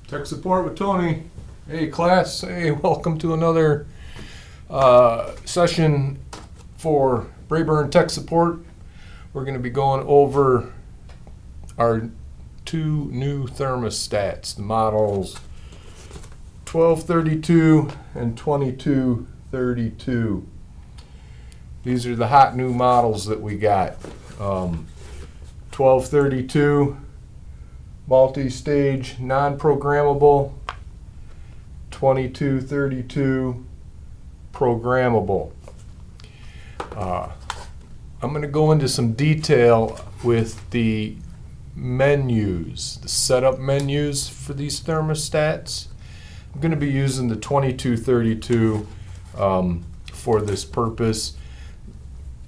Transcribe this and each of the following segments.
Tech support with Tony. Hey class, hey, welcome to another session for Brayburn Tech Support. We're going to be going over our two new thermostats, the models 1232 and 2232. These are the hot new models that we got. 1232 multi-stage, non-programmable. 2232 programmable. I'm going to go into some detail with the menus, the setup menus for these thermostats. I'm going to be using the 2232 for this purpose.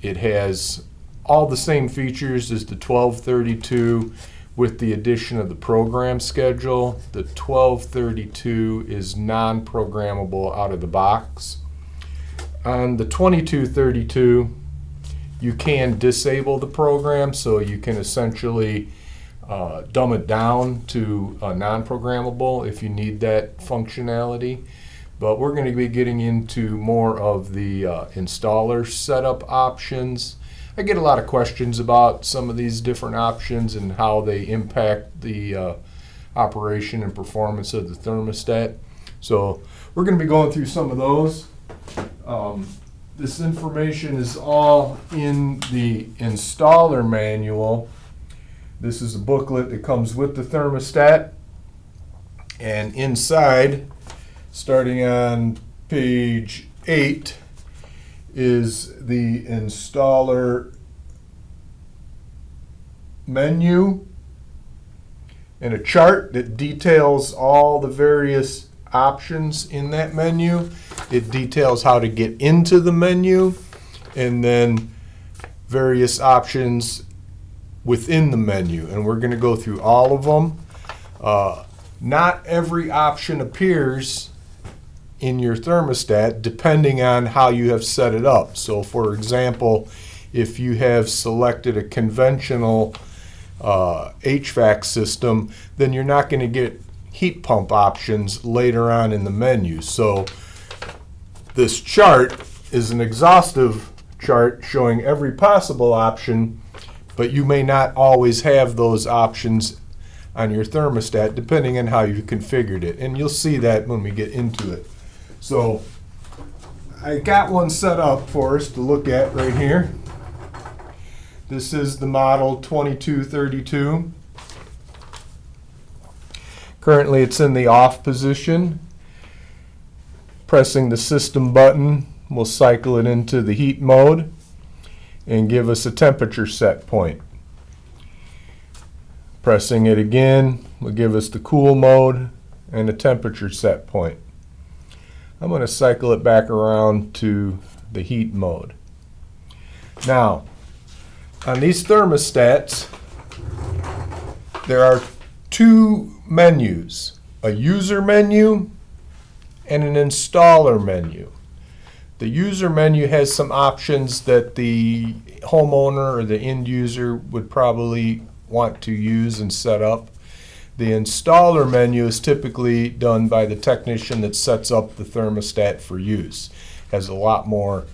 It has all the same features as the 1232 with the addition of the program schedule. The 1232 is non-programmable out of the box. On the 2232, you can disable the program, so you can essentially dumb it down to non-programmable if you need that functionality. But we're going to be getting into more of the installer setup options. I get a lot of questions about some of these different options and how they impact the operation and performance of the thermostat. So we're going to be going through some of those. This information is all in the installer manual. This is a booklet that comes with the thermostat. And inside, starting on page 8, is the installer menu and a chart that details all the various options in that menu. It details how to get into the menu and then various options within the menu, and we're going to go through all of them. Not every option appears in your thermostat depending on how you have set it up. So for example, if you have selected a conventional HVAC system, then you're not going to get heat pump options later on in the menu. So this chart is an exhaustive chart showing every possible option, but you may not always have those options on your thermostat depending on how you configured it, and you'll see that when we get into it. So I got one set up for us to look at right here. This is the model 2232. Currently it's in the off position. Pressing the system button will cycle it into the heat mode and give us a temperature set point. Pressing it again will give us the cool mode and a temperature set point. I'm going to cycle it back around to the heat mode. Now, on these thermostats, there are two menus, a user menu and an installer menu. The user menu has some options that the homeowner or the end user would probably want to use and set up. The installer menu is typically done by the technician that sets up the thermostat for use. Has a lot more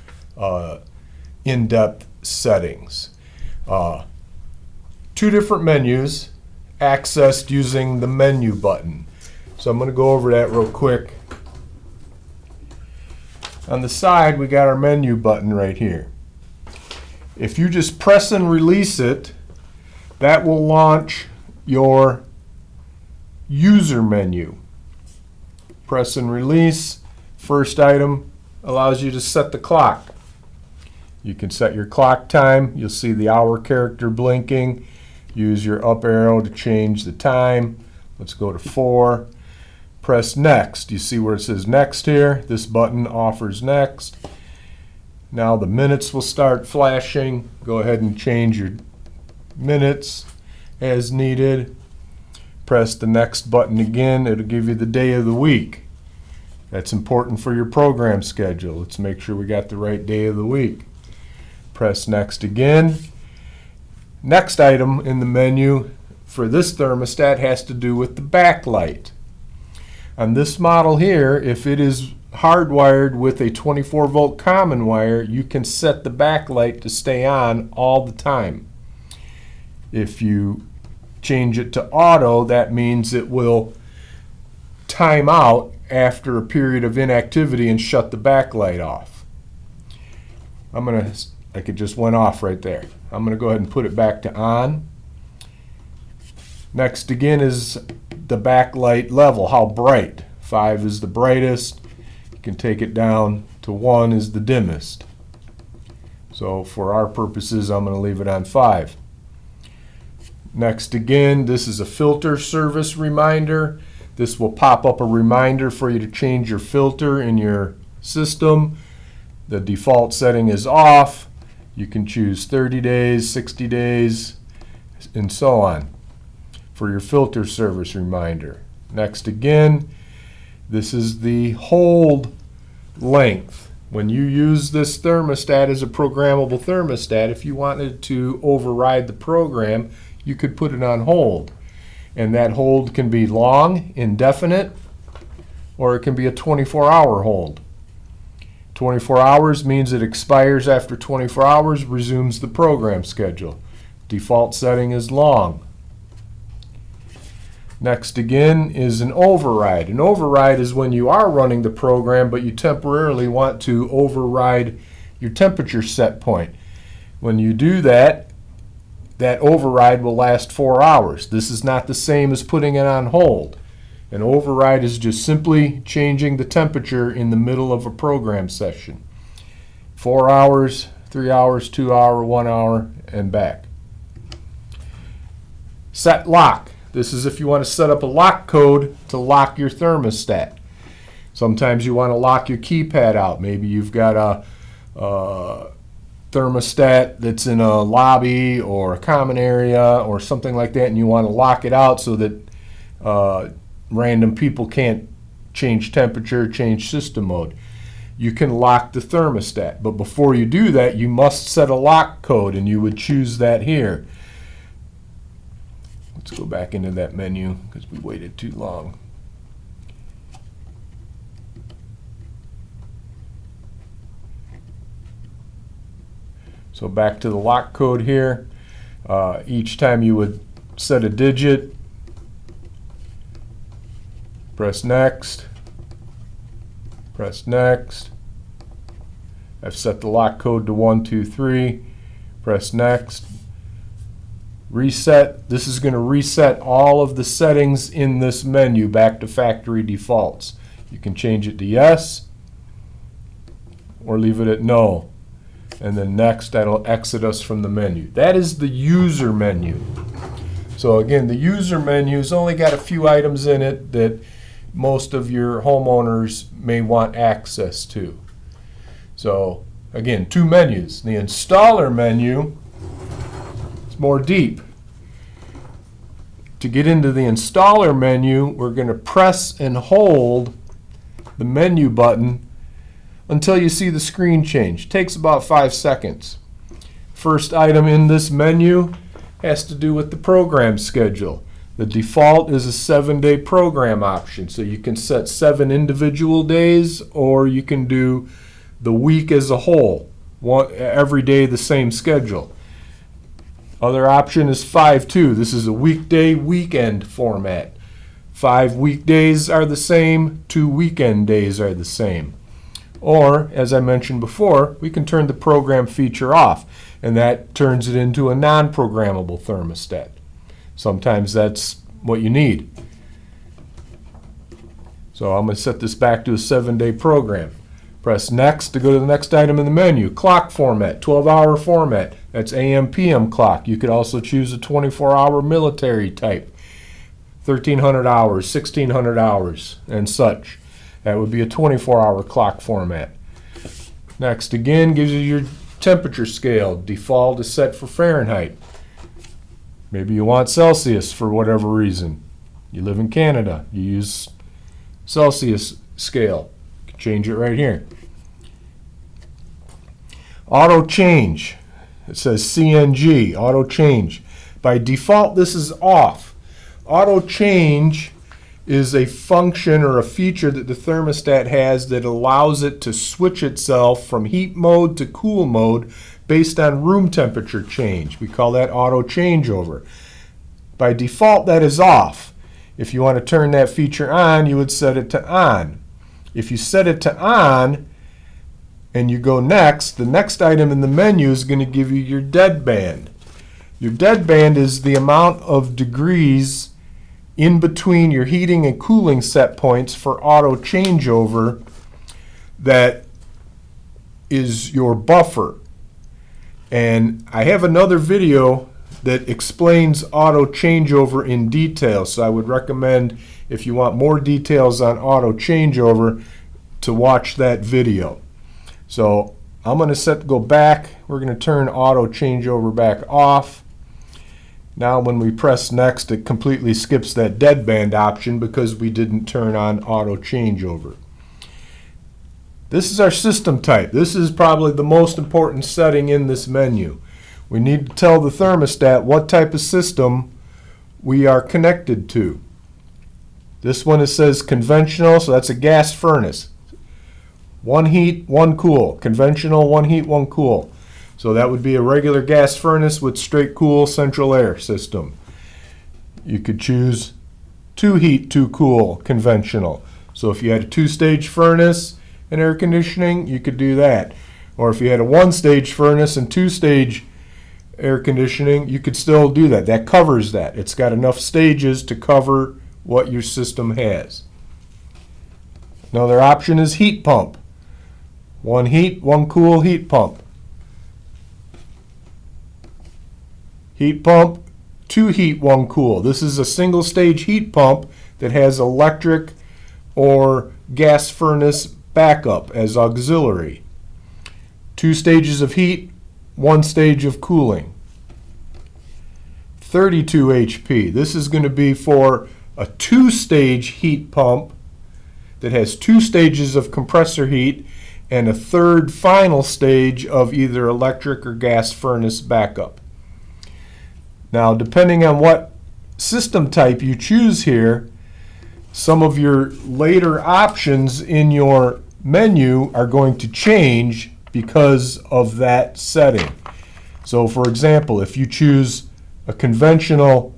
in-depth settings. Two different menus accessed using the menu button. So I'm going to go over that real quick. On the side, we got our menu button right here. If you just press and release it, that will launch your user menu. Press and release. First item allows you to set the clock. You can set your clock time. You'll see the hour character blinking. Use your up arrow to change the time. Let's go to 4. Press next. You see where it says next here? This button offers next. Now the minutes will start flashing. Go ahead and change your minutes as needed. Press the next button again. It'll give you the day of the week. That's important for your program schedule. Let's make sure we got the right day of the week. Press next again. Next item in the menu for this thermostat has to do with the backlight. On this model here, if it is hardwired with a 24-volt common wire, you can set the backlight to stay on all the time. If you change it to auto, that means it will time out after a period of inactivity and shut the backlight off. Like it just went off right there. I'm going to go ahead and put it back to on. Next again is the backlight level, how bright. 5 is the brightest. You can take it down to 1 is the dimmest. So for our purposes, I'm going to leave it on 5. Next again, this is a filter service reminder. This will pop up a reminder for you to change your filter in your system. The default setting is off. You can choose 30 days, 60 days, and so on for your filter service reminder. Next again, this is the hold length. When you use this thermostat as a programmable thermostat, if you wanted to override the program, you could put it on hold. And that hold can be long, indefinite, or it can be a 24-hour hold. 24 hours means it expires after 24 hours, resumes the program schedule. Default setting is long. Next again is an override. An override is when you are running the program but you temporarily want to override your temperature set point. When you do that, that override will last 4 hours. This is not the same as putting it on hold. An override is just simply changing the temperature in the middle of a program session. 4 hours, 3 hours, 2 hours, 1 hour, and back. Set lock. This is if you want to set up a lock code to lock your thermostat. Sometimes you want to lock your keypad out. Maybe you've got a thermostat that's in a lobby or a common area or something like that, and you want to lock it out so that random people can't change temperature, change system mode. You can lock the thermostat, but before you do that, you must set a lock code, and you would choose that here. Let's go back into that menu because we waited too long. So back to the lock code here. Each time you would set a digit, press next, press next. I've set the lock code to 1, 2, 3, press next. Reset. This is going to reset all of the settings in this menu back to factory defaults. You can change it to yes or leave it at no. And then next, that'll exit us from the menu. That is the user menu. So again, the user menu's only got a few items in it that most of your homeowners may want access to. So again, 2 menus. The installer menu is more deep. To get into the installer menu, we're going to press and hold the menu button until you see the screen change. It takes about 5 seconds. First item in this menu has to do with the program schedule. The default is a 7-day program option, so you can set 7 individual days, or you can do the week as a whole, every day the same schedule. Other option is 5-2. This is a weekday weekend format. 5 weekdays are the same, 2 weekend days are the same. Or, as I mentioned before, we can turn the program feature off, and that turns it into a non-programmable thermostat. Sometimes that's what you need. So I'm going to set this back to a 7-day program. Press next to go to the next item in the menu. Clock format, 12-hour format. That's AM, PM clock. You could also choose a 24-hour military type. 1,300 hours, 1,600 hours, and such. That would be a 24-hour clock format. Next again gives you your temperature scale. Default is set for Fahrenheit. Maybe you want Celsius for whatever reason. You live in Canada. You use Celsius scale. You can change it right here. Auto change. It says CNG, auto change. By default, this is off. Auto change is a function or a feature that the thermostat has that allows it to switch itself from heat mode to cool mode based on room temperature change. We call that auto changeover. By default, that is off. If you want to turn that feature on, you would set it to on. If you set it to on and you go next, the next item in the menu is going to give you your dead band. Your dead band is the amount of degrees in between your heating and cooling set points for auto changeover that is your buffer. And I have another video that explains auto changeover in detail, so I would recommend, if you want more details on auto changeover, to watch that video. So I'm going to go back. We're going to turn auto changeover back off. Now when we press next, it completely skips that deadband option because we didn't turn on auto changeover. This is our system type. This is probably the most important setting in this menu. We need to tell the thermostat what type of system we are connected to. This one, it says conventional, so that's a gas furnace. One heat, one cool. Conventional, one heat, one cool. So that would be a regular gas furnace with straight cool central air system. You could choose two heat, two cool, conventional. So if you had a two-stage furnace and air conditioning, you could do that. Or if you had a one-stage furnace and two-stage air conditioning, you could still do that. That covers that. It's got enough stages to cover what your system has. Another option is heat pump. One heat, one cool heat pump. Heat pump, two heat, one cool. This is a single stage heat pump that has electric or gas furnace backup as auxiliary. Two stages of heat, one stage of cooling. 32 HP. This is going to be for a two-stage heat pump that has two stages of compressor heat and a third final stage of either electric or gas furnace backup. Now, depending on what system type you choose here, some of your later options in your menu are going to change because of that setting. So, for example, if you choose a conventional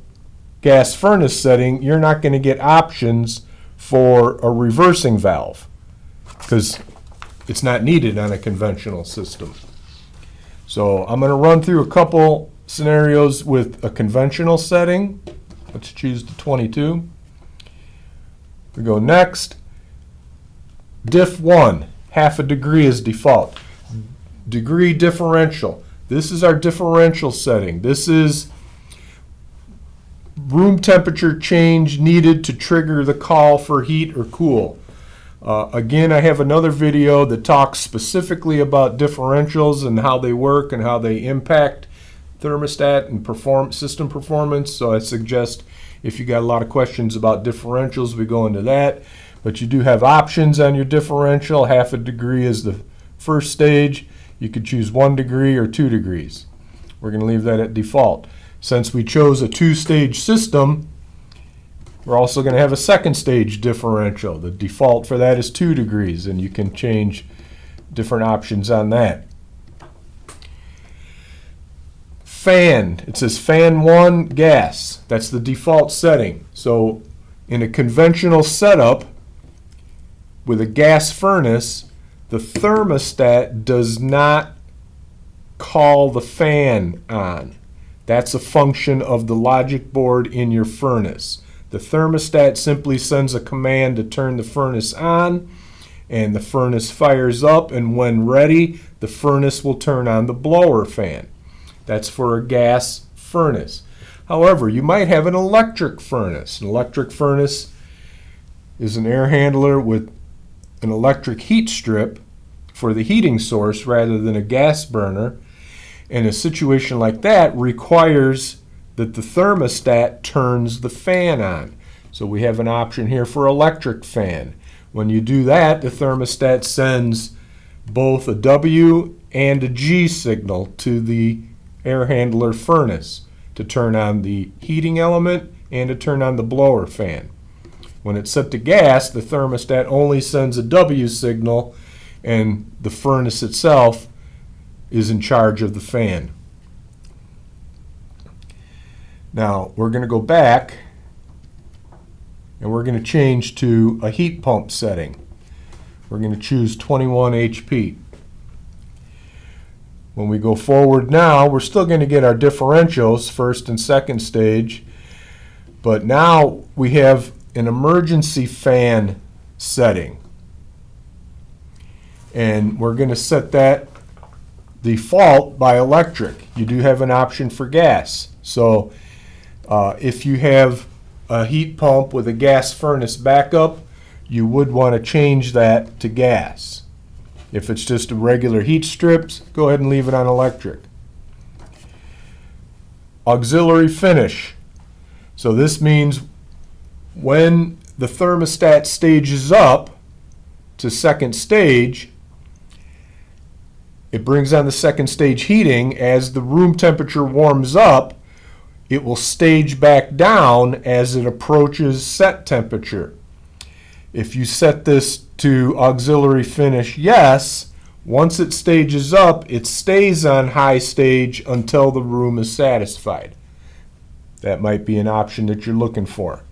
gas furnace setting, you're not going to get options for a reversing valve because it's not needed on a conventional system. So I'm going to run through a couple scenarios with a conventional setting. Let's choose the 22. We go next. Diff 1, half a degree is default. Degree differential. This is our differential setting. This is room temperature change needed to trigger the call for heat or cool. Again, I have another video that talks specifically about differentials and how they work and how they impact thermostat and system performance. So I suggest if you got a lot of questions about differentials, we go into that. But you do have options on your differential. Half a degree is the first stage. You could choose 1 degree or 2 degrees. We're going to leave that at default. Since we chose a two-stage system, we're also going to have a second stage differential. The default for that is 2 degrees, and you can change different options on that. Fan, it says fan 1 gas. That's the default setting. So in a conventional setup with a gas furnace, the thermostat does not call the fan on. That's a function of the logic board in your furnace. The thermostat simply sends a command to turn the furnace on, and the furnace fires up, and when ready, the furnace will turn on the blower fan. That's for a gas furnace. However, you might have an electric furnace. An electric furnace is an air handler with an electric heat strip for the heating source rather than a gas burner. And a situation like that requires that the thermostat turns the fan on. So we have an option here for electric fan. When you do that, the thermostat sends both a W and a G signal to the air handler furnace to turn on the heating element and to turn on the blower fan. When it's set to gas, the thermostat only sends a W signal, and the furnace itself is in charge of the fan. Now, we're going to go back, and we're going to change to a heat pump setting. We're going to choose 21 HP. When we go forward now, we're still going to get our differentials, first and second stage, but now we have an emergency fan setting. And we're going to set that default by electric. You do have an option for gas. So if you have a heat pump with a gas furnace backup, you would want to change that to gas. If it's just a regular heat strips, go ahead and leave it on electric. Auxiliary finish. So this means when the thermostat stages up to second stage, it brings on the second stage heating. As the room temperature warms up, it will stage back down as it approaches set temperature. If you set this to auxiliary finish yes, once it stages up, it stays on high stage until the room is satisfied. That might be an option that you're looking for.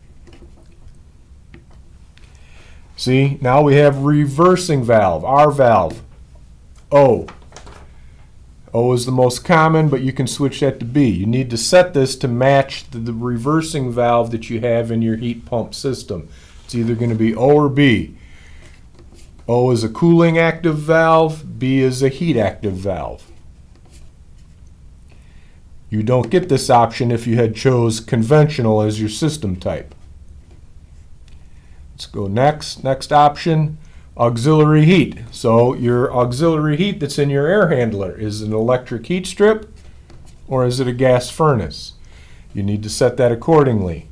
See, now we have reversing valve, R valve, O. O is the most common, but you can switch that to B. You need to set this to match the reversing valve that you have in your heat pump system. It's either going to be O or B. O is a cooling active valve, B is a heat active valve. You don't get this option if you had chose conventional as your system type. Let's go next. Next option, auxiliary heat. So your auxiliary heat that's in your air handler is an electric heat strip or is it a gas furnace? You need to set that accordingly.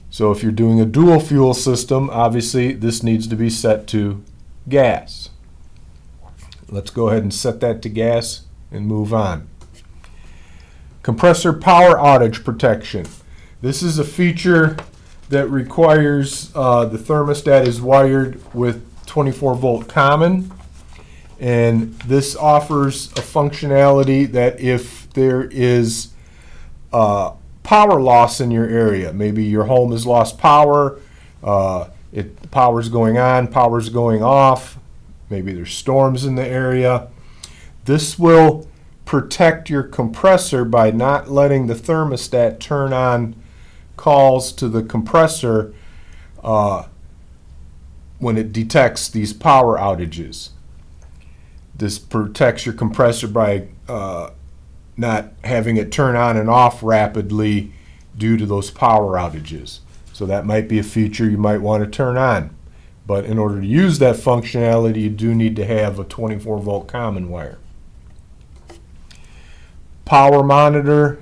So if you're doing a dual fuel system, obviously this needs to be set to gas. Let's go ahead and set that to gas and move on. Compressor power outage protection. This is a feature that requires the thermostat is wired with 24 volt common, and this offers a functionality that if there is power loss in your area, maybe your home has lost power, power's going on, power's going off, maybe there's storms in the area, this will protect your compressor by not letting the thermostat turn on calls to the compressor when it detects these power outages. This protects your compressor by not having it turn on and off rapidly due to those power outages. So that might be a feature you might want to turn on. But in order to use that functionality, you do need to have a 24 volt common wire. Power monitor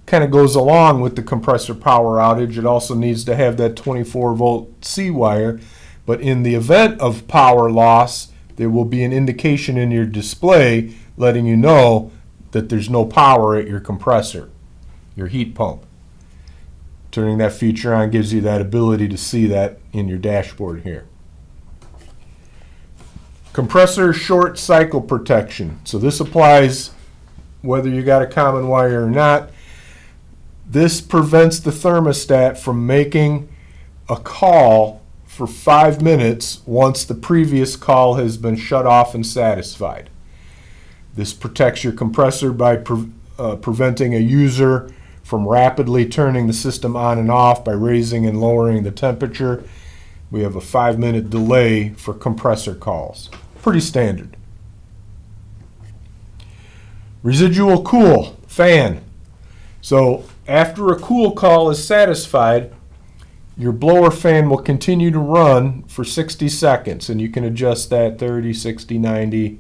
kind of goes along with the compressor power outage. It also needs to have that 24 volt C wire, but in the event of power loss, there will be an indication in your display letting you know that there's no power at your compressor, your heat pump. Turning that feature on gives you that ability to see that in your dashboard here. Compressor short cycle protection. So this applies whether you got a common wire or not. This prevents the thermostat from making a call for 5 minutes once the previous call has been shut off and satisfied. This protects your compressor by preventing a user from rapidly turning the system on and off by raising and lowering the temperature. We have a 5-minute delay for compressor calls. Pretty standard. Residual cool, fan. So after a cool call is satisfied, your blower fan will continue to run for 60 seconds, and you can adjust that 30, 60, 90.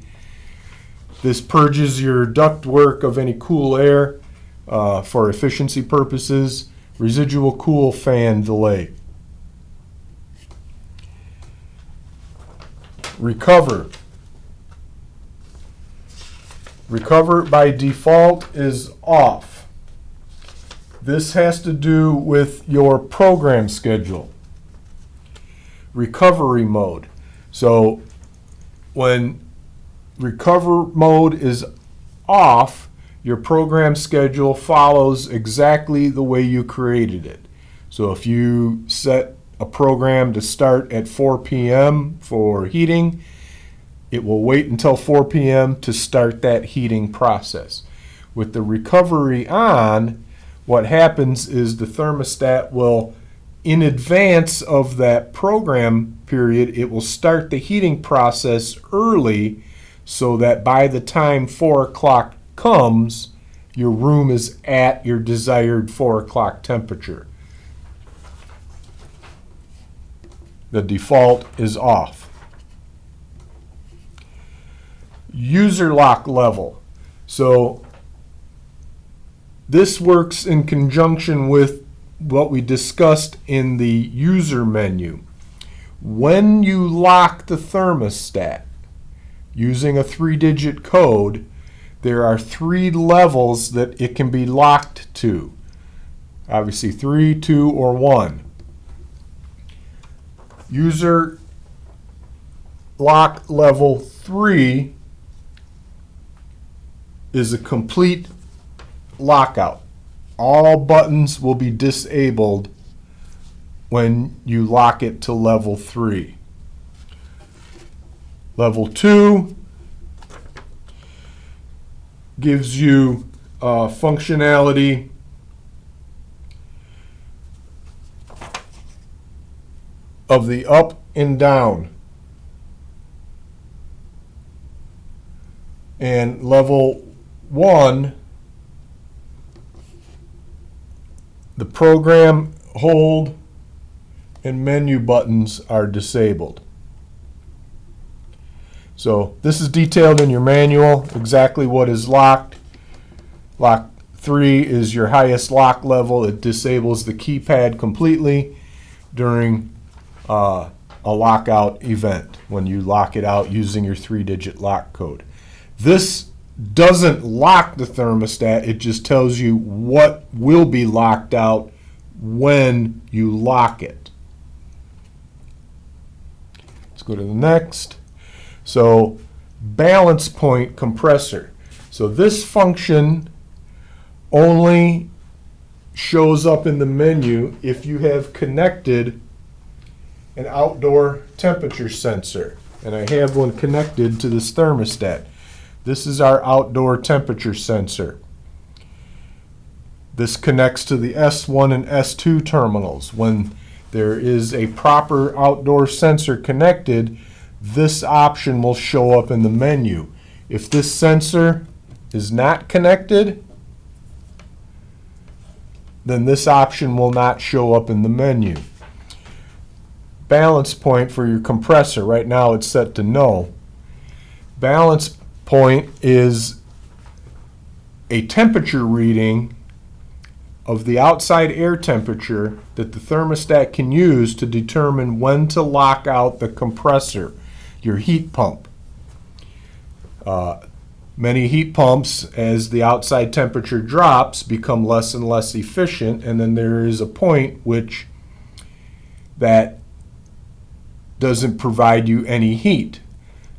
This purges your ductwork of any cool air for efficiency purposes. Residual cool fan delay. Recover. Recover by default is off. This has to do with your program schedule. Recovery mode. So when recover mode is off, your program schedule follows exactly the way you created it. So if you set a program to start at 4 p.m. for heating, it will wait until 4 p.m. to start that heating process. With the recovery on, what happens is the thermostat will, in advance of that program period, it will start the heating process early so that by the time 4 o'clock comes, your room is at your desired 4 o'clock temperature. The default is off. User lock level. So this works in conjunction with what we discussed in the user menu. When you lock the thermostat using a 3-digit code, there are 3 levels that it can be locked to. Obviously 3, 2, or 1. User lock level 3 is a complete lockout. All buttons will be disabled when you lock it to level 3. Level 2 gives you functionality of the up and down. And level 1, the program, hold, and menu buttons are disabled. So this is detailed in your manual, exactly what is locked. Lock 3 is your highest lock level. It disables the keypad completely during a lockout event when you lock it out using your 3-digit lock code. This doesn't lock the thermostat, it just tells you what will be locked out when you lock it. Let's go to the next. So, balance point compressor. So this function only shows up in the menu if you have connected an outdoor temperature sensor. And I have one connected to this thermostat. This is our outdoor temperature sensor. This connects to the S1 and S2 terminals. When there is a proper outdoor sensor connected, this option will show up in the menu. If this sensor is not connected, then this option will not show up in the menu. Balance point for your compressor. Right now it's set to no. Balance point is a temperature reading of the outside air temperature that the thermostat can use to determine when to lock out the compressor, your heat pump. Many heat pumps, as the outside temperature drops, become less and less efficient, and then there is a point which that doesn't provide you any heat.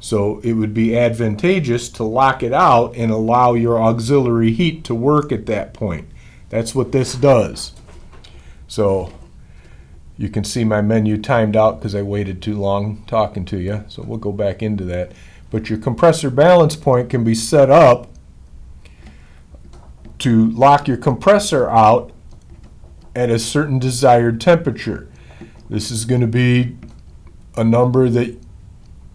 So it would be advantageous to lock it out and allow your auxiliary heat to work at that point. That's what this does. So you can see my menu timed out because I waited too long talking to you. So we'll go back into that. But your compressor balance point can be set up to lock your compressor out at a certain desired temperature. This is going to be a number that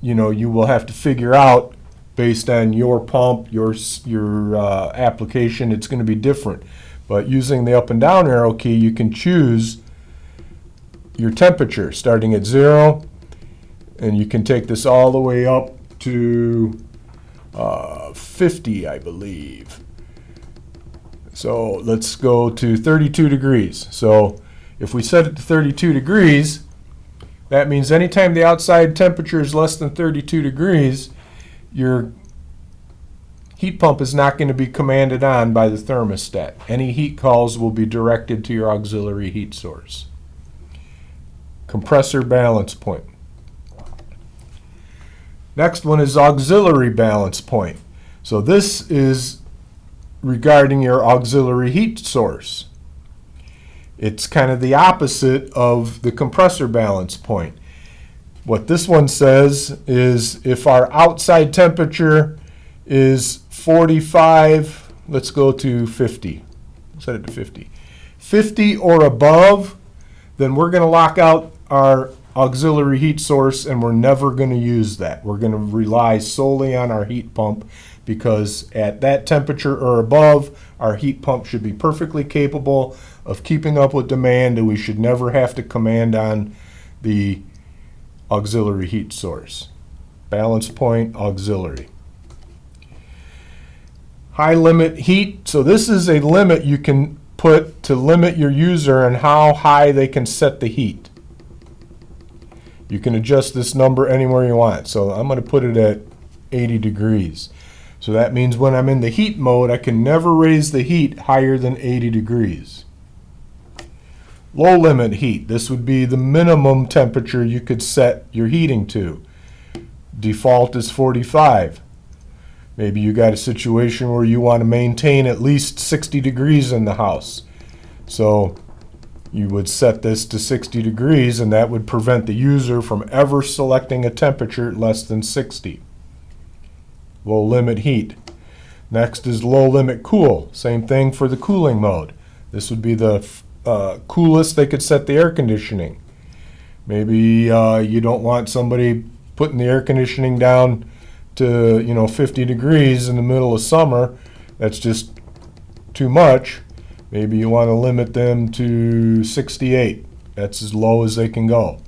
you will have to figure out based on your pump, your application. It's going to be different. But using the up and down arrow key, you can choose your temperature starting at 0, and you can take this all the way up to 50, I believe. So let's go to 32 degrees. So if we set it to 32 degrees, that means anytime the outside temperature is less than 32 degrees, your heat pump is not going to be commanded on by the thermostat. Any heat calls will be directed to your auxiliary heat source. Compressor balance point. Next one is auxiliary balance point. So this is regarding your auxiliary heat source. It's kind of the opposite of the compressor balance point. What this one says is if our outside temperature is 45, let's go to 50. Set it to 50. 50 or above, then we're going to lock out our auxiliary heat source and we're never going to use that. We're going to rely solely on our heat pump because at that temperature or above, our heat pump should be perfectly capable of keeping up with demand, and we should never have to command on the auxiliary heat source. Balance point, auxiliary. High limit heat. So this is a limit you can put to limit your user and how high they can set the heat. You can adjust this number anywhere you want. So I'm going to put it at 80 degrees. So that means when I'm in the heat mode, I can never raise the heat higher than 80 degrees. Low limit heat. This would be the minimum temperature you could set your heating to. Default is 45. Maybe you got a situation where you want to maintain at least 60 degrees in the house. So you would set this to 60 degrees, and that would prevent the user from ever selecting a temperature less than 60. Low limit heat. Next is low limit cool. Same thing for the cooling mode. This would be the coolest they could set the air conditioning. Maybe you don't want somebody putting the air conditioning down to 50 degrees in the middle of summer. That's just too much. Maybe you want to limit them to 68. That's as low as they can go.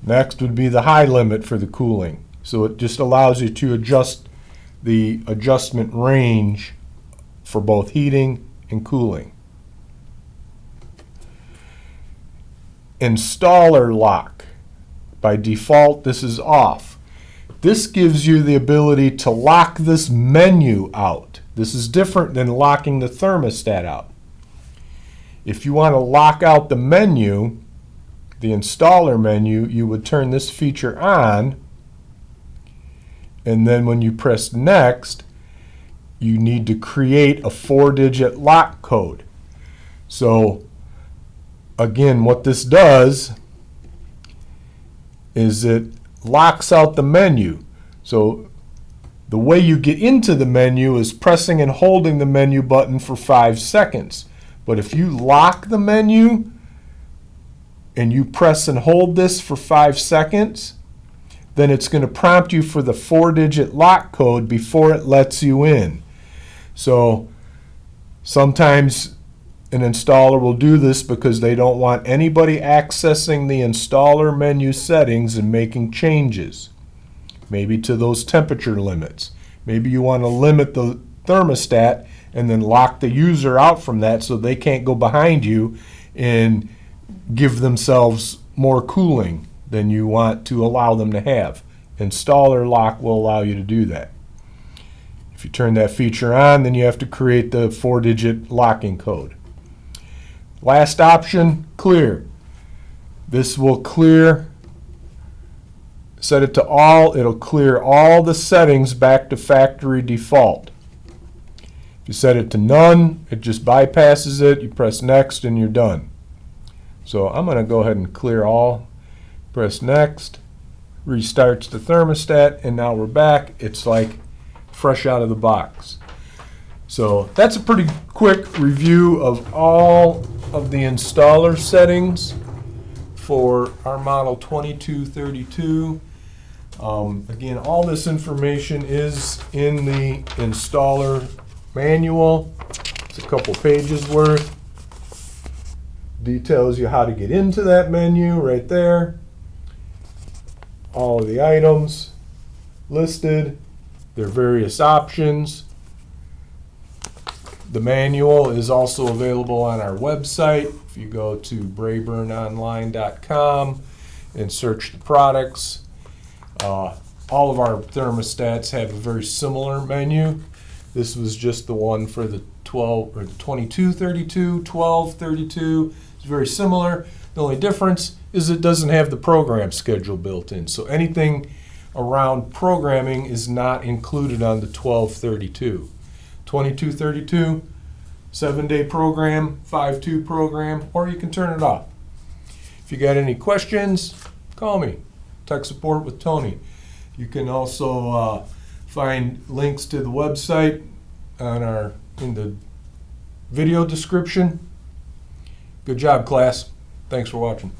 Next would be the high limit for the cooling. So it just allows you to adjust the adjustment range for both heating and cooling. Installer lock. By default, this is off. This gives you the ability to lock this menu out. This is different than locking the thermostat out. If you want to lock out the menu, the installer menu, you would turn this feature on, and then when you press next, you need to create a 4-digit lock code. So again, what this does is it locks out the menu. So the way you get into the menu is pressing and holding the menu button for 5 seconds. But if you lock the menu and you press and hold this for 5 seconds, then it's going to prompt you for the 4-digit lock code before it lets you in. So sometimes an installer will do this because they don't want anybody accessing the installer menu settings and making changes. Maybe to those temperature limits. Maybe you want to limit the thermostat and then lock the user out from that so they can't go behind you and give themselves more cooling than you want to allow them to have. Installer lock will allow you to do that. If you turn that feature on, then you have to create the 4-digit locking code. Last option, clear. This will clear. Set it to all. It'll clear all the settings back to factory default. If you set it to none, it just bypasses it. You press next and you're done. So I'm going to go ahead and clear all. Press next. Restarts the thermostat, and now we're back. It's like fresh out of the box. So that's a pretty quick review of all of the installer settings for our model 2232. Again, all this information is in the installer manual. It's a couple pages worth. Details you how to get into that menu right there. All of the items listed, their various options. The manual is also available on our website. If you go to brayburnonline.com and search the products, all of our thermostats have a very similar menu. This was just the one for the 12 or the 2232, 1232. It's very similar. The only difference is it doesn't have the program schedule built in. So anything around programming is not included on the 1232. 2232, 7-day program, 5-2 program, or you can turn it off. If you got any questions, call me. Tech support with Tony. You can also find links to the website in the video description. Good job, class. Thanks for watching.